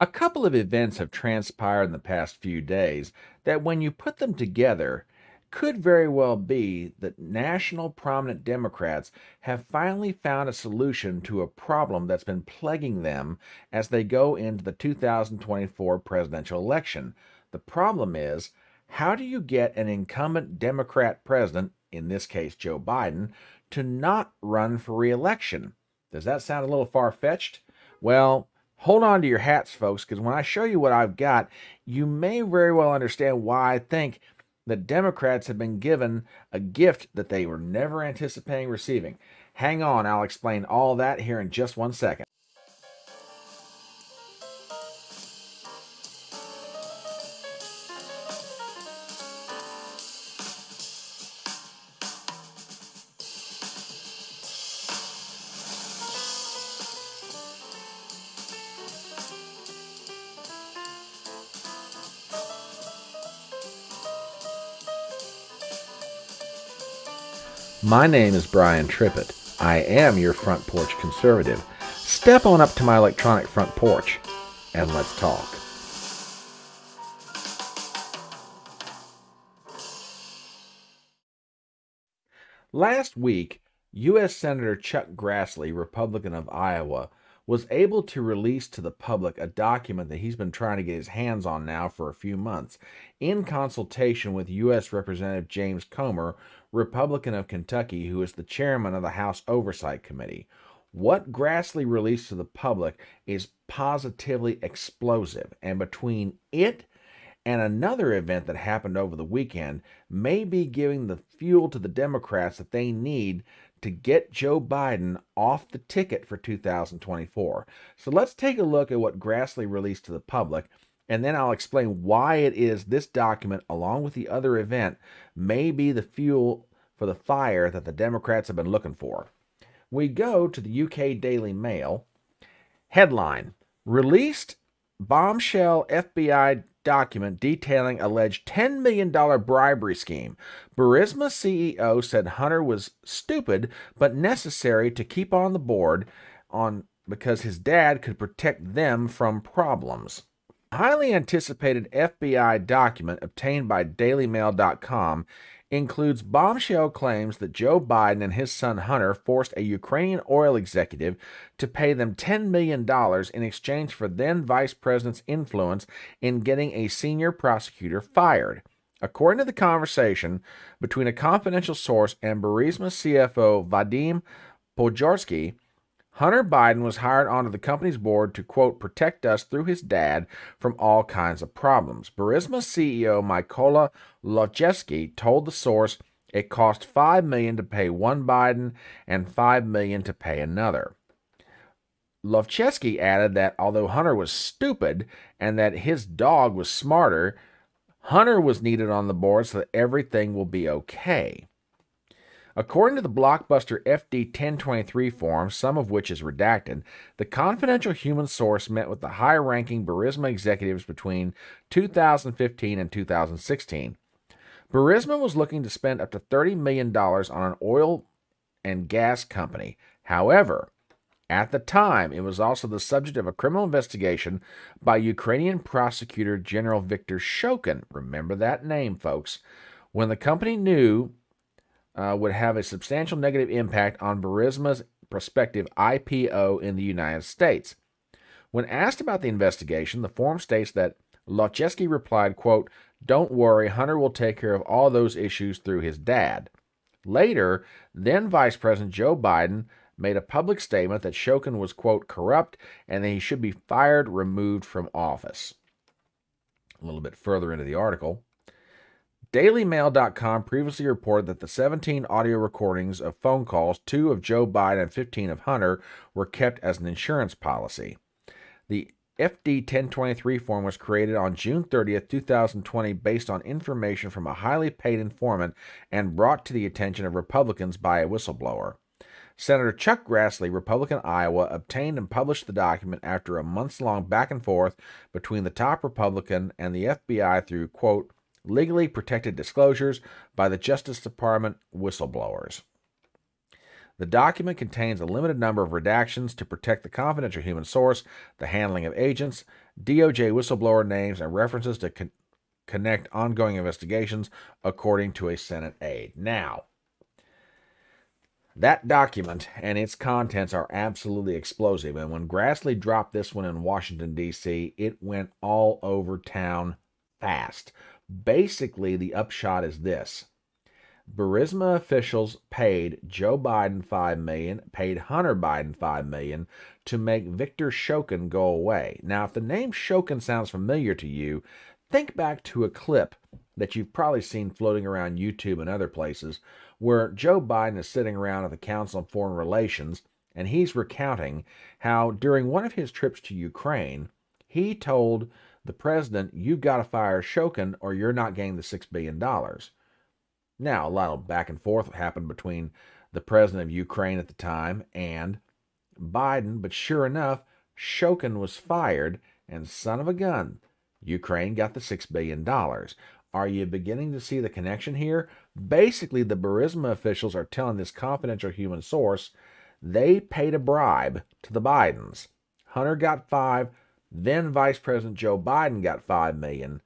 A couple of events have transpired in the past few days that, when you put them together, could very well be that national prominent Democrats have finally found a solution to a problem that's been plaguing them as they go into the 2024 presidential election. The problem is, how do you get an incumbent Democrat president, in this case Joe Biden, to not run for re-election? Does that sound a little far-fetched? Well, hold on to your hats, folks, because when I show you what I've got, you may very well understand why I think the Democrats have been given a gift that they were never anticipating receiving. Hang on, I'll explain all that here in just 1 second. My name is Brian Trippett. I am your front porch conservative. Step on up to my electronic front porch and let's talk. Last week, U.S. Senator Chuck Grassley, Republican of Iowa, was able to release to the public a document that he's been trying to get his hands on now for a few months, in consultation with U.S. Representative James Comer, Republican of Kentucky, who is the chairman of the House Oversight Committee. What Grassley released to the public is positively explosive, and between it and another event that happened over the weekend may be giving the fuel to the Democrats that they need to get Joe Biden off the ticket for 2024. So let's take a look at what Grassley released to the public, and then I'll explain why it is this document, along with the other event, may be the fuel for the fire that the Democrats have been looking for. We go to the UK Daily Mail. Headline: Released bombshell FBI document detailing alleged $10 million bribery scheme. Burisma CEO said Hunter was stupid but necessary to keep on the board because his dad could protect them from problems. Highly anticipated FBI document obtained by DailyMail.com includes bombshell claims that Joe Biden and his son Hunter forced a Ukrainian oil executive to pay them $10 million in exchange for then Vice President's influence in getting a senior prosecutor fired. According to the conversation between a confidential source and Burisma CFO Vadim Pojorsky, Hunter Biden was hired onto the company's board to, quote, protect us through his dad from all kinds of problems. Burisma CEO Mykola Lovchevsky told the source it cost $5 million to pay one Biden and $5 million to pay another. Lovchevsky added that although Hunter was stupid and that his dog was smarter, Hunter was needed on the board so that everything will be okay. According to the blockbuster FD 1023 form, some of which is redacted, the confidential human source met with the high-ranking Burisma executives between 2015 and 2016. Burisma was looking to spend up to $30 million on an oil and gas company. However, at the time, it was also the subject of a criminal investigation by Ukrainian prosecutor General Viktor Shokin. Remember that name, folks. When the company knew would have a substantial negative impact on Burisma's prospective IPO in the United States. When asked about the investigation, the form states that Lovchevsky replied, quote, don't worry, Hunter will take care of all those issues through his dad. Later, then Vice President Joe Biden made a public statement that Shokin was, quote, corrupt and that he should be fired, removed from office. A little bit further into the article. DailyMail.com previously reported that the 17 audio recordings of phone calls, 2 of Joe Biden and 15 of Hunter, were kept as an insurance policy. The FD 1023 form was created on June 30th, 2020, based on information from a highly paid informant and brought to the attention of Republicans by a whistleblower. Senator Chuck Grassley, Republican Iowa, obtained and published the document after a months-long back and forth between the top Republican and the FBI through, quote, legally protected disclosures by the Justice Department whistleblowers. The document contains a limited number of redactions to protect the confidential human source, the handling of agents, DOJ whistleblower names, and references to connect ongoing investigations, according to a Senate aide. Now, that document and its contents are absolutely explosive, and when Grassley dropped this one in Washington, D.C., it went all over town fast. Basically, the upshot is this. Burisma officials paid Joe Biden $5 million, paid Hunter Biden $5 million to make Victor Shokin go away. Now, if the name Shokin sounds familiar to you, think back to a clip that you've probably seen floating around YouTube and other places where Joe Biden is sitting around at the Council on Foreign Relations and he's recounting how during one of his trips to Ukraine, he told the president, "You've got to fire Shokin or you're not getting the $6 billion. Now, a lot of back and forth happened between the president of Ukraine at the time and Biden, but sure enough, Shokin was fired, and son of a gun, Ukraine got the $6 billion. Are you beginning to see the connection here? Basically, the Burisma officials are telling this confidential human source they paid a bribe to the Bidens. Hunter got $5, then Vice President Joe Biden got $5 million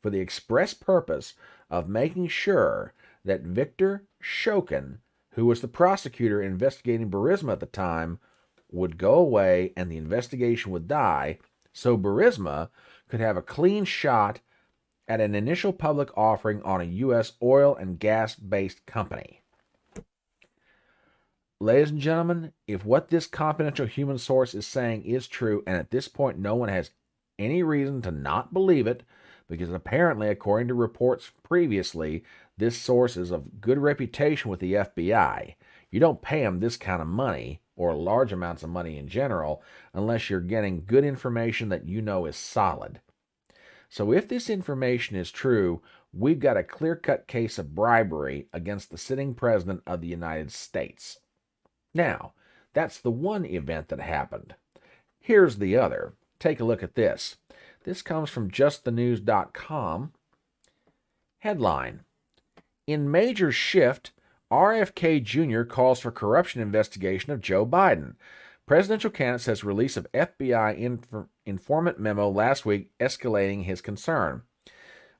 for the express purpose of making sure that Victor Shokin, who was the prosecutor investigating Burisma at the time, would go away and the investigation would die, so Burisma could have a clean shot at an initial public offering on a U.S. oil and gas-based company. Ladies and gentlemen, if what this confidential human source is saying is true, and at this point no one has any reason to not believe it, because apparently, according to reports previously, this source is of good reputation with the FBI. You don't pay them this kind of money, or large amounts of money in general, unless you're getting good information that you know is solid. So if this information is true, we've got a clear-cut case of bribery against the sitting president of the United States. Now, that's the one event that happened. Here's the other. Take a look at this. This comes from justthenews.com. Headline: In major shift, RFK Jr. calls for corruption investigation of Joe Biden. Presidential candidate says release of FBI informant memo last week escalating his concern.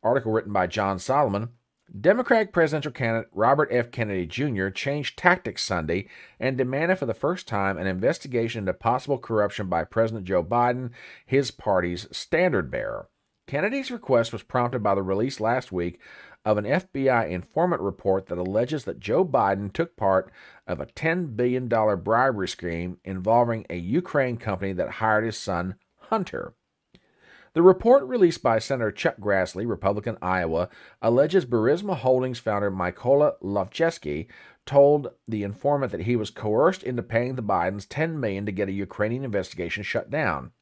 Article written by John Solomon. Democratic presidential candidate Robert F. Kennedy Jr. changed tactics Sunday and demanded for the first time an investigation into possible corruption by President Joe Biden, his party's standard-bearer. Kennedy's request was prompted by the release last week of an FBI informant report that alleges that Joe Biden took part of a $10 billion bribery scheme involving a Ukraine company that hired his son, Hunter. The report released by Senator Chuck Grassley, Republican, Iowa, alleges Burisma Holdings founder Mykola Lovchesky told the informant that he was coerced into paying the Bidens $10 million to get a Ukrainian investigation shut down.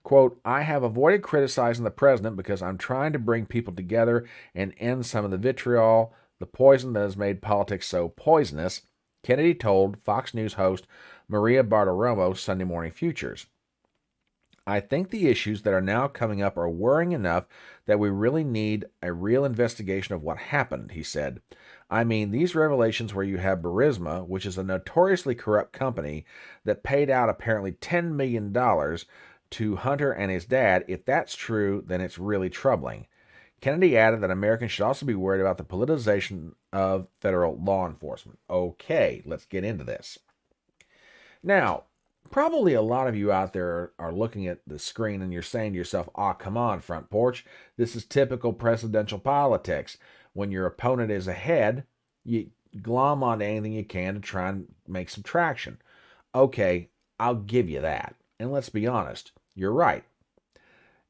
Quote, I have avoided criticizing the president because I'm trying to bring people together and end some of the vitriol, the poison that has made politics so poisonous, Kennedy told Fox News host Maria Bartiromo Sunday Morning Futures. I think the issues that are now coming up are worrying enough that we really need a real investigation of what happened, he said. I mean, these revelations where you have Burisma, which is a notoriously corrupt company that paid out apparently $10 million to Hunter and his dad, if that's true, then it's really troubling. Kennedy added that Americans should also be worried about the politicization of federal law enforcement. Okay, let's get into this. Now, probably a lot of you out there are looking at the screen and you're saying to yourself, "Ah, come on, Front Porch. This is typical presidential politics. When your opponent is ahead, you glom onto anything you can to try and make some traction." Okay, I'll give you that. And let's be honest, you're right.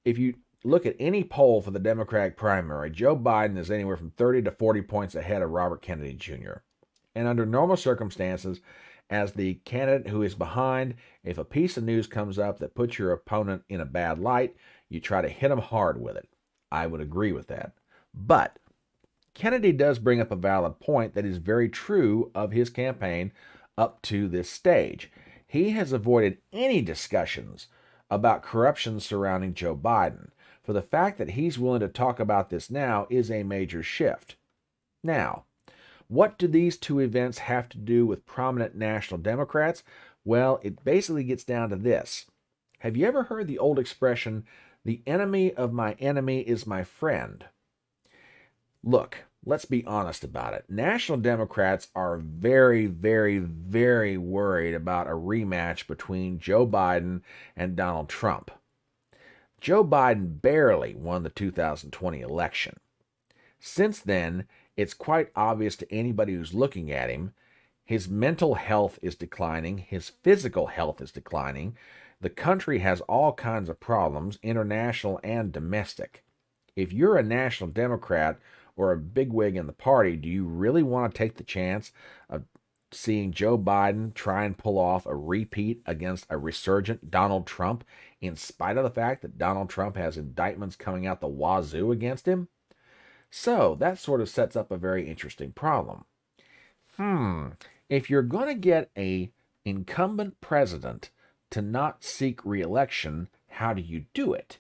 If you look at any poll for the Democratic primary, Joe Biden is anywhere from 30 to 40 points ahead of Robert Kennedy Jr. And under normal circumstances, as the candidate who is behind, if a piece of news comes up that puts your opponent in a bad light, you try to hit them hard with it. I would agree with that. But Kennedy does bring up a valid point that is very true of his campaign up to this stage. He has avoided any discussions about corruption surrounding Joe Biden. For the fact that he's willing to talk about this now is a major shift. Now, What do these two events have to do with prominent national Democrats? Well, it basically gets down to this. Have you ever heard the old expression, the enemy of my enemy is my friend? Look, let's be honest about it. National Democrats are very, very, very worried about a rematch between Joe Biden and Donald Trump. Joe Biden barely won the 2020 election. Since then, it's quite obvious to anybody who's looking at him, his mental health is declining, his physical health is declining. The country has all kinds of problems, international and domestic. If you're a national Democrat or a bigwig in the party, do you really want to take the chance of seeing Joe Biden try and pull off a repeat against a resurgent Donald Trump, in spite of the fact that Donald Trump has indictments coming out the wazoo against him? So that sort of sets up a very interesting problem. If you're going to get an incumbent president to not seek re-election, how do you do it?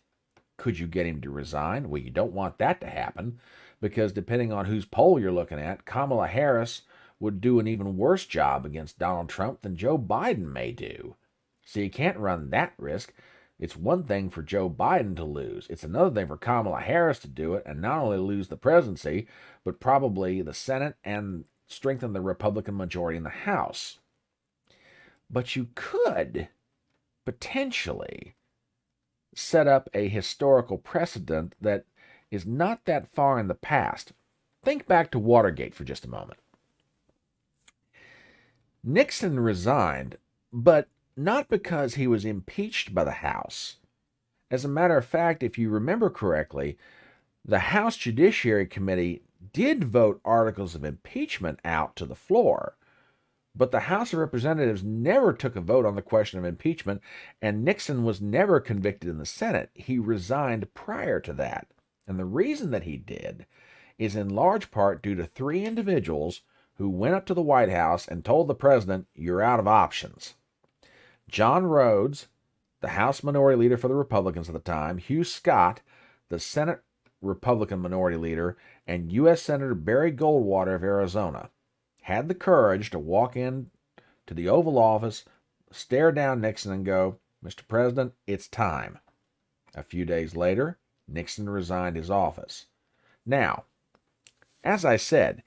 Could you get him to resign? Well, you don't want that to happen, because depending on whose poll you're looking at, Kamala Harris would do an even worse job against Donald Trump than Joe Biden may do. So you can't run that risk. It's one thing for Joe Biden to lose. It's another thing for Kamala Harris to do it and not only lose the presidency, but probably the Senate and strengthen the Republican majority in the House. But you could potentially set up a historical precedent that is not that far in the past. Think back to Watergate for just a moment. Nixon resigned, but not because he was impeached by the House. As a matter of fact, if you remember correctly, the House Judiciary Committee did vote articles of impeachment out to the floor, but the House of Representatives never took a vote on the question of impeachment, and Nixon was never convicted in the Senate. He resigned prior to that. And the reason that he did is in large part due to three individuals who went up to the White House and told the president, "You're out of options." John Rhodes, the House Minority Leader for the Republicans at the time, Hugh Scott, the Senate Republican Minority Leader, and U.S. Senator Barry Goldwater of Arizona had the courage to walk in to the Oval Office, stare down Nixon and go, "Mr. President, it's time." A few days later, Nixon resigned his office. Now, as I said,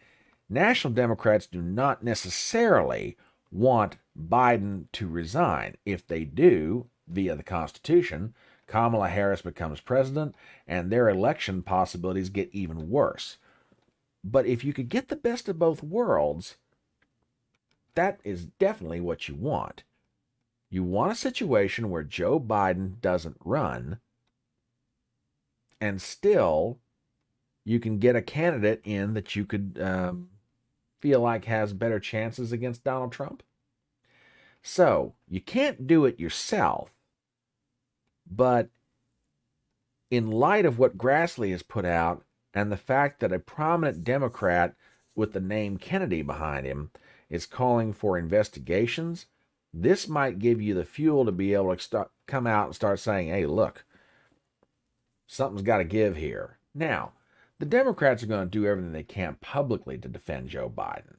National Democrats do not necessarily want Biden to resign. If they do, via the Constitution, Kamala Harris becomes president, and their election possibilities get even worse. But if you could get the best of both worlds, that is definitely what you want. You want a situation where Joe Biden doesn't run, and still you can get a candidate in that you could feel like has better chances against Donald Trump. So you can't do it yourself, but in light of what Grassley has put out and the fact that a prominent Democrat with the name Kennedy behind him is calling for investigations, this might give you the fuel to be able to come out and start saying, "Hey, look, something's got to give here." Now, the Democrats are going to do everything they can publicly to defend Joe Biden.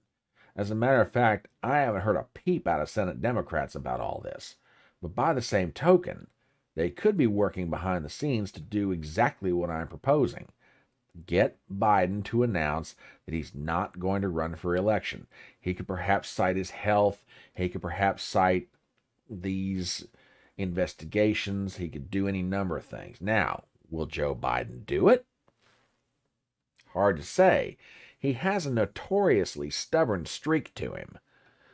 As a matter of fact, I haven't heard a peep out of Senate Democrats about all this. But by the same token, they could be working behind the scenes to do exactly what I'm proposing. Get Biden to announce that he's not going to run for election. He could perhaps cite his health. He could perhaps cite these investigations. He could do any number of things. Now, will Joe Biden do it? Hard to say. He has a notoriously stubborn streak to him.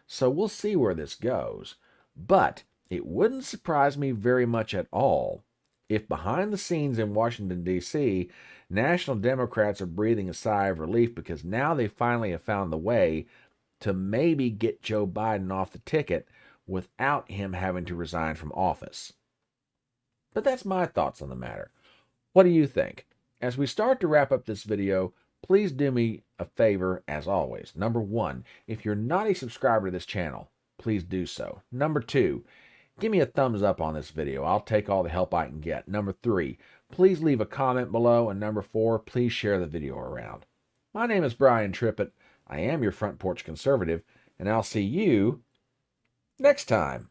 So we'll see where this goes. But it wouldn't surprise me very much at all if behind the scenes in Washington, D.C., National Democrats are breathing a sigh of relief because now they finally have found the way to maybe get Joe Biden off the ticket without him having to resign from office. But that's my thoughts on the matter. What do you think? As we start to wrap up this video, please do me a favor as always. Number one, if you're not a subscriber to this channel, please do so. Number two, give me a thumbs up on this video. I'll take all the help I can get. Number three, please leave a comment below. And number four, please share the video around. My name is Brian Trippett. I am your front porch conservative, and I'll see you next time.